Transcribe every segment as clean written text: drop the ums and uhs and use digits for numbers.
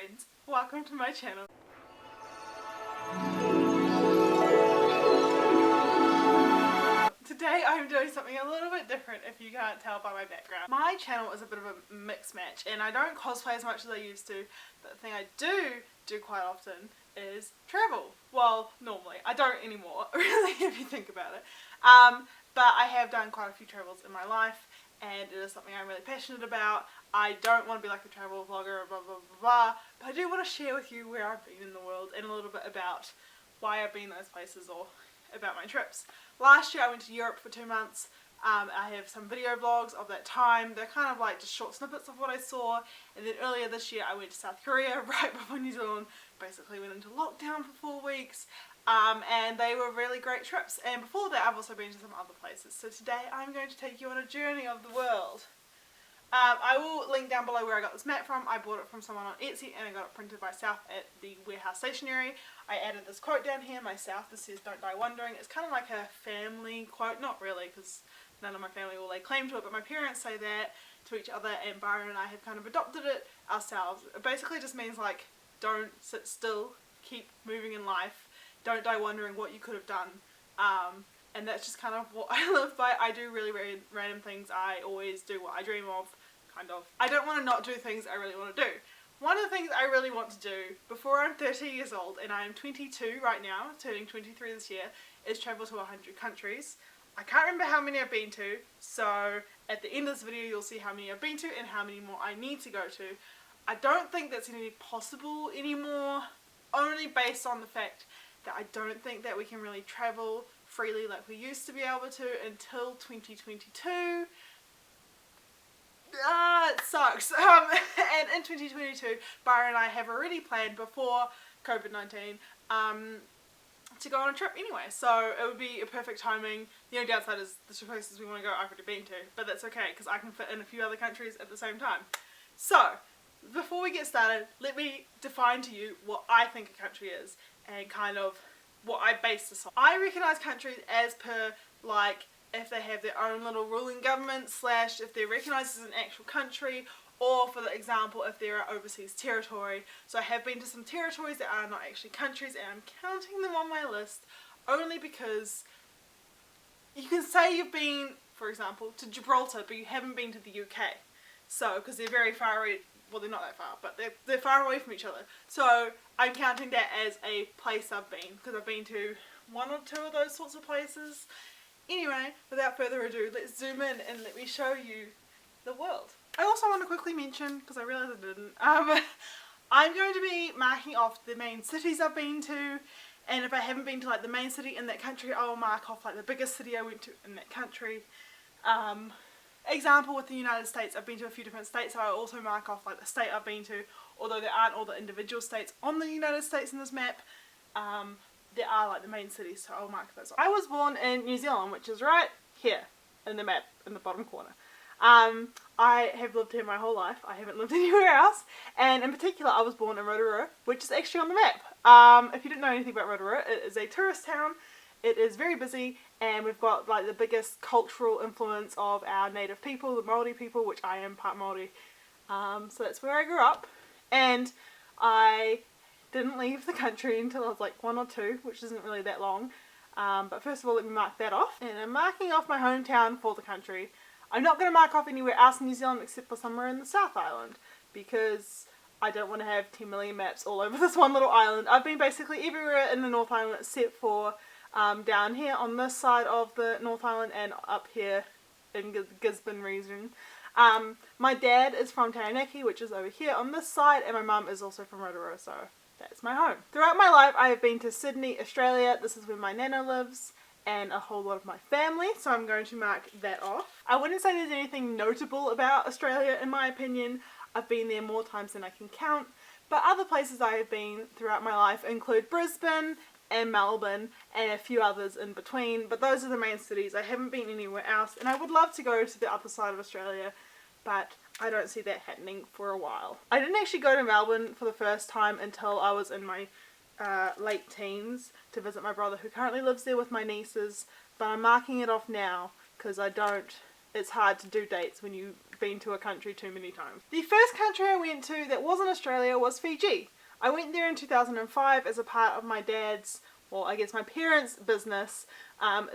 friends, welcome to my channel. Today I'm doing something a little bit different if you can't tell by my background. My channel is a bit of a mix match and I don't cosplay as much as I used to, but the thing I do quite often is travel. Well, normally. I don't anymore, really, if you think about it. But I have done quite a few travels in my life and it is something I'm really passionate about. I don't want to be like a travel vlogger, blah blah blah blah, but I do want to share with you where I've been in the world and a little bit about why I've been those places or about my trips. Last year I went to Europe for 2 months. I have some video vlogs of that time. They're kind of like just short snippets of what I saw. And then earlier this year I went to South Korea right before New Zealand. Basically went into lockdown for 4 weeks. And they were really great trips. And before that I've also been to some other places. So today I'm going to take you on a journey of the world. I will link down below where I got this map from. I bought it from someone on Etsy and I got it printed by South at the warehouse stationery. I added this quote down here, my South, this says "Don't die wondering." It's kind of like a family quote, not really because none of my family will lay claim to it, but my parents say that to each other and Byron and I have kind of adopted it ourselves. It basically just means like, don't sit still, keep moving in life, don't die wondering what you could have done. And that's just kind of what I live by. I do really random things. I always do what I dream of, kind of. I don't want to not do things I really want to do. One of the things I really want to do before I'm 30 years old, and I am 22 right now, turning 23 this year, is travel to 100 countries. I can't remember how many I've been to, so at the end of this video you'll see how many I've been to and how many more I need to go to. I don't think that's going to be possible anymore, only based on the fact that I don't think that we can really travel freely like we used to be able to until 2022. It sucks. And in 2022, Byron and I have already planned before COVID-19 to go on a trip anyway, so it would be a perfect timing. The only downside is the two places we want to go I've already been to, but that's okay because I can fit in a few other countries at the same time. So, before we get started, let me define to you what I think a country is and kind of what I base this on. I recognise countries as per, like, if they have their own little ruling government, slash if they're recognised as an actual country, or for the example if they're an overseas territory. So I have been to some territories that are not actually countries and I'm counting them on my list only because you can say you've been, for example, to Gibraltar but you haven't been to the UK. So, because they're very far away, well they're not that far, but they're far away from each other. So I'm counting that as a place I've been, because I've been to one or two of those sorts of places. Anyway, without further ado, let's zoom in and let me show you the world. I also want to quickly mention, because I realised I didn't, I'm going to be marking off the main cities I've been to, and if I haven't been to like the main city in that country, I will mark off like the biggest city I went to in that country. Example with the United States, I've been to a few different states, so I also mark off like the state I've been to, although there aren't all the individual states on the United States in this map. There are like the main cities, so I'll mark those off. I was born in New Zealand, which is right here in the map in the bottom corner. I have lived here my whole life. I haven't lived anywhere else, and in particular I was born in Rotorua, which is actually on the map. If you didn't know anything about Rotorua, it is a tourist town. It is very busy and we've got like the biggest cultural influence of our native people, the Māori people, which I am part Māori. So that's where I grew up, and I didn't leave the country until I was like 1 or 2, which isn't really that long. But first of all, let me mark that off. And I'm marking off my hometown for the country. I'm not going to mark off anywhere else in New Zealand except for somewhere in the South Island, because I don't want to have 10 million maps all over this one little island. I've been basically everywhere in the North Island except for down here on this side of the North Island and up here in Gisborne region. My dad is from Taranaki, which is over here on this side, and my mum is also from Rotorua, so that's my home. Throughout my life I have been to Sydney, Australia. This is where my nana lives, and a whole lot of my family, so I'm going to mark that off. I wouldn't say there's anything notable about Australia in my opinion. I've been there more times than I can count, but other places I have been throughout my life include Brisbane and Melbourne and a few others in between, but those are the main cities. I haven't been anywhere else, and I would love to go to the other side of Australia, but I don't see that happening for a while. I didn't actually go to Melbourne for the first time until I was in my late teens to visit my brother who currently lives there with my nieces, but I'm marking it off now because it's hard to do dates when you been to a country too many times. The first country I went to that wasn't Australia was Fiji. I went there in 2005 as a part of my dad's, well, I guess my parents' business.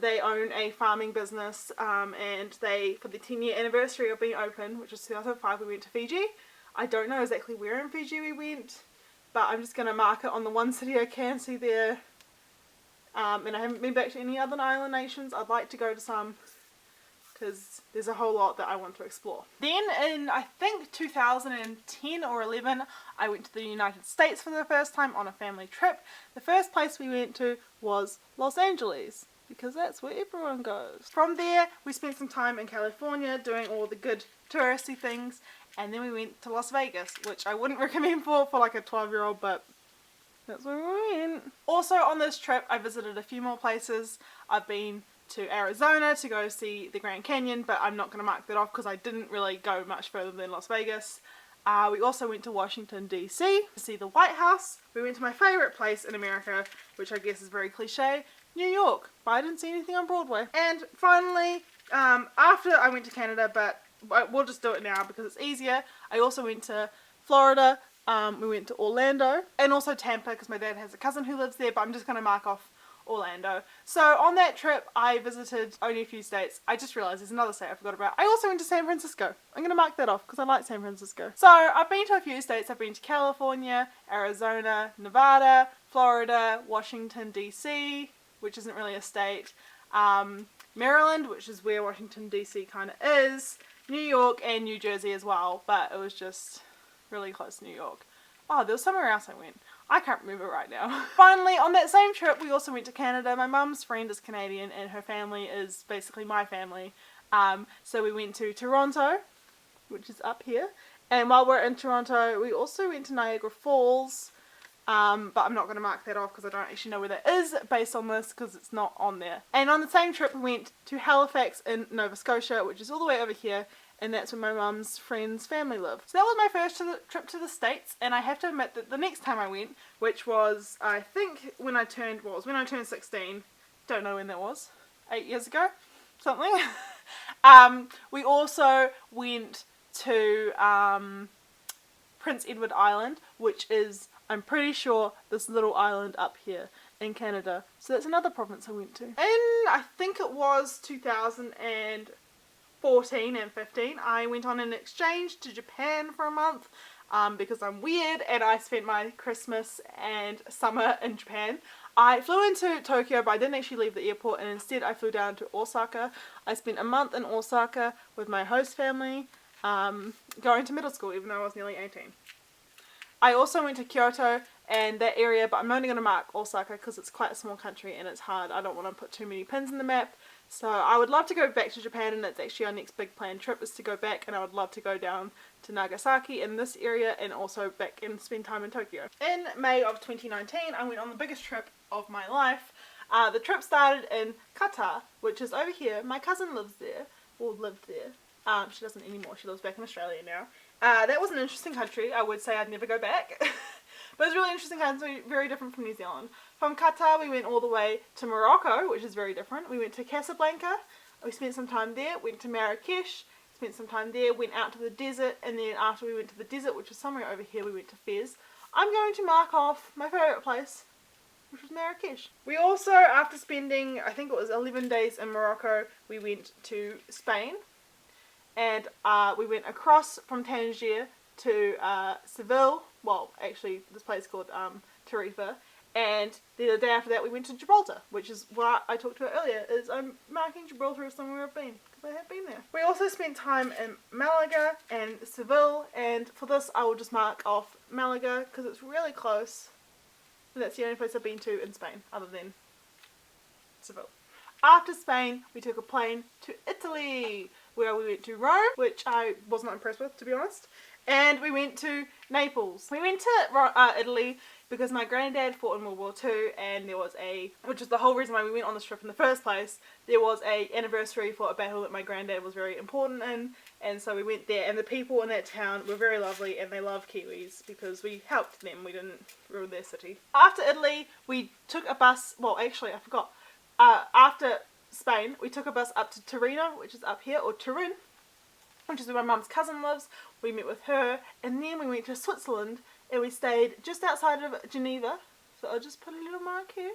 They own a farming business, and they, for the 10-year anniversary of being open, which was 2005, we went to Fiji. I don't know exactly where in Fiji we went, but I'm just going to mark it on the one city I can see there. And I haven't been back to any other island nations. I'd like to go to some, because there's a whole lot that I want to explore. Then in, I think, 2010 or 11, I went to the United States for the first time on a family trip. The first place we went to was Los Angeles, because that's where everyone goes. From there, we spent some time in California doing all the good touristy things, and then we went to Las Vegas, which I wouldn't recommend for like a 12-year-old, but that's where we went. Also on this trip, I visited a few more places. I've been to Arizona to go see the Grand Canyon, but I'm not going to mark that off because I didn't really go much further than Las Vegas. We also went to Washington DC to see the White House. We went to my favourite place in America, which I guess is very cliche, New York, but I didn't see anything on Broadway. And finally, after I went to Canada, but we'll just do it now because it's easier, I also went to Florida. We went to Orlando and also Tampa because my dad has a cousin who lives there, but I'm just going to mark off Orlando. So on that trip I visited only a few states. I just realised there's another state I forgot about. I also went to San Francisco. I'm going to mark that off because I like San Francisco. So I've been to a few states. I've been to California, Arizona, Nevada, Florida, Washington DC, which isn't really a state, Maryland, which is where Washington DC kind of is, New York and New Jersey as well, but it was just really close to New York. Oh, there was somewhere else I went. I can't remember right now. Finally, on that same trip, we also went to Canada. My mum's friend is Canadian and her family is basically my family. So we went to Toronto, which is up here. And while we're in Toronto, we also went to Niagara Falls. But I'm not going to mark that off because I don't actually know where that is based on this because it's not on there. And on the same trip, we went to Halifax in Nova Scotia, which is all the way over here. And that's where my mum's friend's family live. So that was my first trip to the States, and I have to admit that the next time I went, which was, I think, when I turned 16, don't know when that was, 8 years ago, something. We also went to Prince Edward Island, which is, I'm pretty sure, this little island up here in Canada. So that's another province I went to. In, I think it was 2014 and 15, I went on an exchange to Japan for a month because I'm weird and I spent my Christmas and summer in Japan. I flew into Tokyo, but I didn't actually leave the airport, and instead I flew down to Osaka. I spent a month in Osaka with my host family, going to middle school even though I was nearly 18. I also went to Kyoto and that area, but I'm only going to mark Osaka because it's quite a small country and it's hard. I don't want to put too many pins in the map. So I would love to go back to Japan, and it's actually our next big planned trip is to go back, and I would love to go down to Nagasaki in this area and also back and spend time in Tokyo. In May of 2019, I went on the biggest trip of my life. The trip started in Qatar, which is over here. My cousin lives there, or lived there. She doesn't anymore, she lives back in Australia now. That was an interesting country. I would say I'd never go back. But it was a really interesting country, very different from New Zealand. From Qatar we went all the way to Morocco, which is very different. We went to Casablanca, we spent some time there, went to Marrakesh, spent some time there, went out to the desert, and then after we went to the desert, which was somewhere over here, we went to Fez. I'm going to mark off my favourite place, which was Marrakesh. We also, after spending, I think it was 11 days in Morocco, we went to Spain. And we went across from Tangier to Seville, well actually this place called Tarifa, and the day after that we went to Gibraltar, which is what I talked about earlier, is I'm marking Gibraltar as somewhere I've been, because I have been there. We also spent time in Malaga and Seville, and for this I will just mark off Malaga because it's really close, and that's the only place I've been to in Spain other than Seville. After Spain, we took a plane to Italy, where we went to Rome, which I was not impressed with, to be honest, and we went to Naples. We went to Italy because my granddad fought in World War II, and there was which is the whole reason why we went on this trip in the first place, there was a anniversary for a battle that my granddad was very important in, and so we went there, and the people in that town were very lovely, and they love Kiwis because we helped them, we didn't ruin their city. After Italy, we took a bus, well actually I forgot, after Spain, we took a bus up to Torino, which is up here, or Turin. which is where my mum's cousin lives. We met with her, and then we went to Switzerland, and we stayed just outside of Geneva. So I'll just put a little mark here.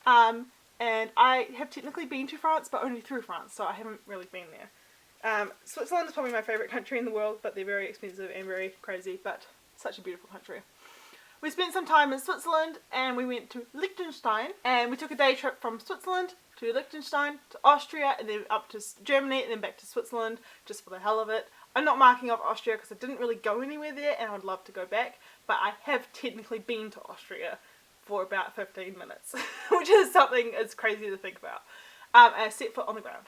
And I have technically been to France, but only through France, so I haven't really been there. Switzerland is probably my favourite country in the world, but they're very expensive and very crazy, but such a beautiful country. We spent some time in Switzerland, and we went to Liechtenstein, and we took a day trip from Switzerland to Liechtenstein, to Austria, and then up to Germany, and then back to Switzerland, just for the hell of it. I'm not marking off Austria because I didn't really go anywhere there, and I would love to go back, but I have technically been to Austria for about 15 minutes, which is something that's crazy to think about, and I set foot on the ground.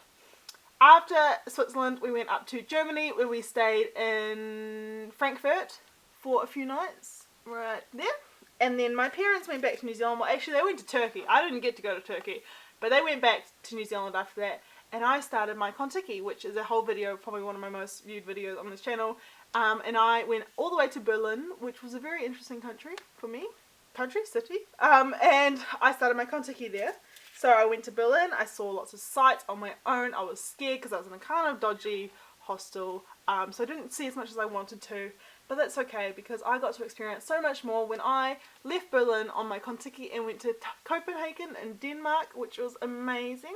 After Switzerland, we went up to Germany, where we stayed in Frankfurt for a few nights, right there. And then my parents went back to New Zealand. Well, actually, they went to Turkey. I didn't get to go to Turkey, but they went back to New Zealand after that. And I started my Kontiki, which is a whole video, probably one of my most viewed videos on this channel. And I went all the way to Berlin, which was a very interesting country for me. City. And I started my Kontiki there. So I went to Berlin, I saw lots of sights on my own. I was scared because I was in a kind of dodgy hostel, so I didn't see as much as I wanted to, but that's okay because I got to experience so much more when I left Berlin on my Kontiki and went to Copenhagen in Denmark, which was amazing.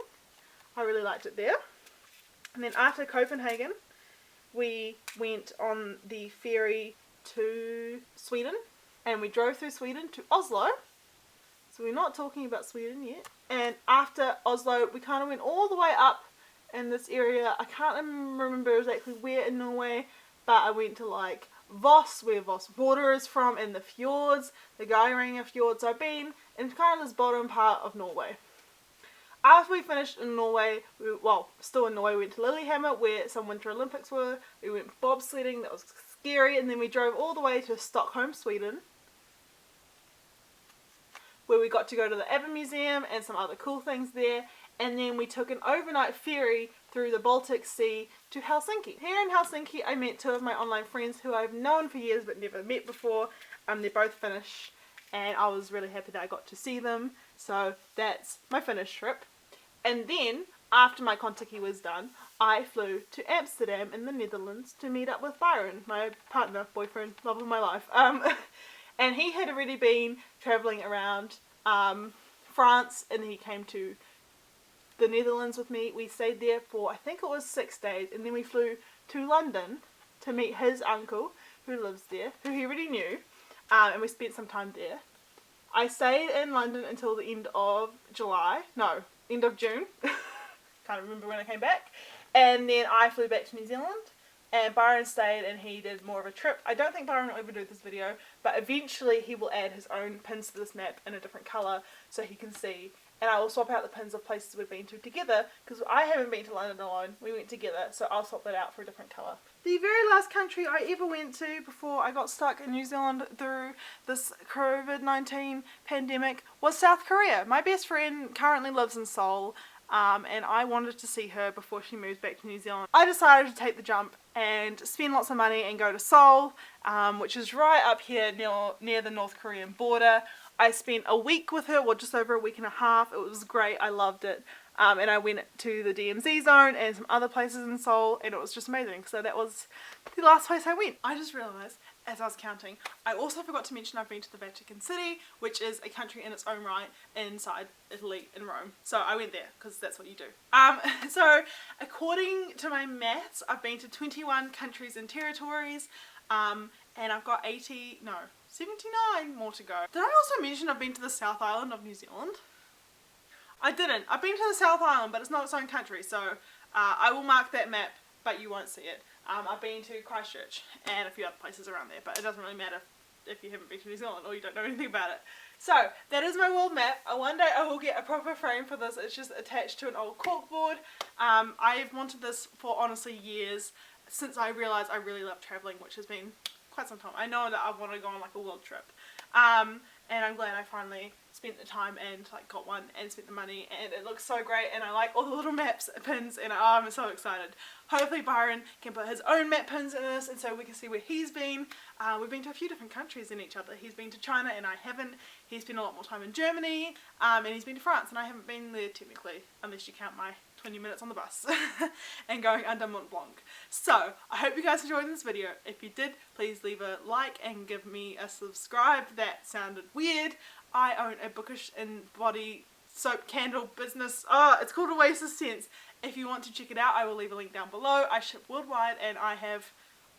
I really liked it there. And then after Copenhagen, we went on the ferry to Sweden, and we drove through Sweden to Oslo. So we're not talking about Sweden yet. And after Oslo, we kind of went all the way up in this area. I can't remember exactly where in Norway, but I went to like Voss, where Voss water is from, and the fjords, the Geiranger fjords. I've been in kind of this bottom part of Norway. After we finished in Norway, still in Norway, we went to Lillehammer, where some Winter Olympics were. We went bobsledding, that was scary, and then we drove all the way to Stockholm, Sweden, where we got to go to the ABBA Museum and some other cool things there. And then we took an overnight ferry through the Baltic Sea to Helsinki. Here in Helsinki, I met two of my online friends who I've known for years but never met before. They're both Finnish, and I was really happy that I got to see them. So that's my Finnish trip. And then, after my Kontiki was done, I flew to Amsterdam in the Netherlands to meet up with Byron, my partner, boyfriend, love of my life. And he had already been travelling around France, and he came to the Netherlands with me. We stayed there for, I think it was 6 days, and then we flew to London to meet his uncle, who lives there, who he already knew, and we spent some time there. I stayed in London until the end of end of June. Can't remember when I came back. And then I flew back to New Zealand. And Byron stayed, and he did more of a trip. I don't think Byron will ever do this video, but eventually he will add his own pins to this map in a different colour so he can see. And I will swap out the pins of places we've been to together, because I haven't been to London alone. We went together, so I'll swap that out for a different colour. The very last country I ever went to before I got stuck in New Zealand through this COVID-19 pandemic was South Korea. My best friend currently lives in Seoul. And I wanted to see her before she moved back to New Zealand. I decided to take the jump and spend lots of money and go to Seoul, which is right up here near the North Korean border. I spent a week with her, well, just over a week and a half. It was great. I loved it. And I went to the DMZ zone and some other places in Seoul, and it was just amazing. So that was the last place I went. I just realised, as I was counting, I also forgot to mention I've been to the Vatican City, which is a country in its own right inside Italy in Rome. So I went there because that's what you do. So according to my maths, I've been to 21 countries and territories, and I've got 79 more to go. Did I also mention I've been to the South Island of New Zealand? I didn't. I've been to the South Island, but it's not its own country, so I will mark that map, but you won't see it. I've been to Christchurch and a few other places around there, but it doesn't really matter if you haven't been to New Zealand or you don't know anything about it. So, that is my world map. One day I will get a proper frame for this. It's just attached to an old corkboard. I've wanted this for honestly years, since I realised I really love travelling, which has been quite some time. I know that I want to go on like a world trip. And I'm glad I finally spent the time and like got one and spent the money, and it looks so great, and I like all the little maps pins, and I'm so excited. Hopefully Byron can put his own map pins in this, and so we can see where he's been. We've been to a few different countries in each other. He's been to China and I haven't. He's spent a lot more time in Germany, and he's been to France, and I haven't been there technically, unless you count my 20 minutes on the bus and going under Mont Blanc. So I hope you guys enjoyed this video. If you did, please leave a like and give me a subscribe. That sounded weird. I own a bookish and body soap candle business. It's called Oasis Scents. If you want to check it out, I will leave a link down below. I ship worldwide and I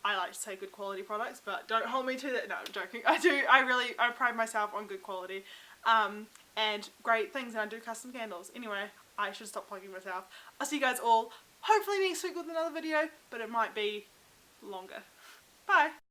like to say good quality products, but don't hold me to that. No, I'm joking. I pride myself on good quality and great things, and I do custom candles. Anyway, I should stop plugging myself. I'll see you guys all hopefully next week with another video, but it might be longer. Bye!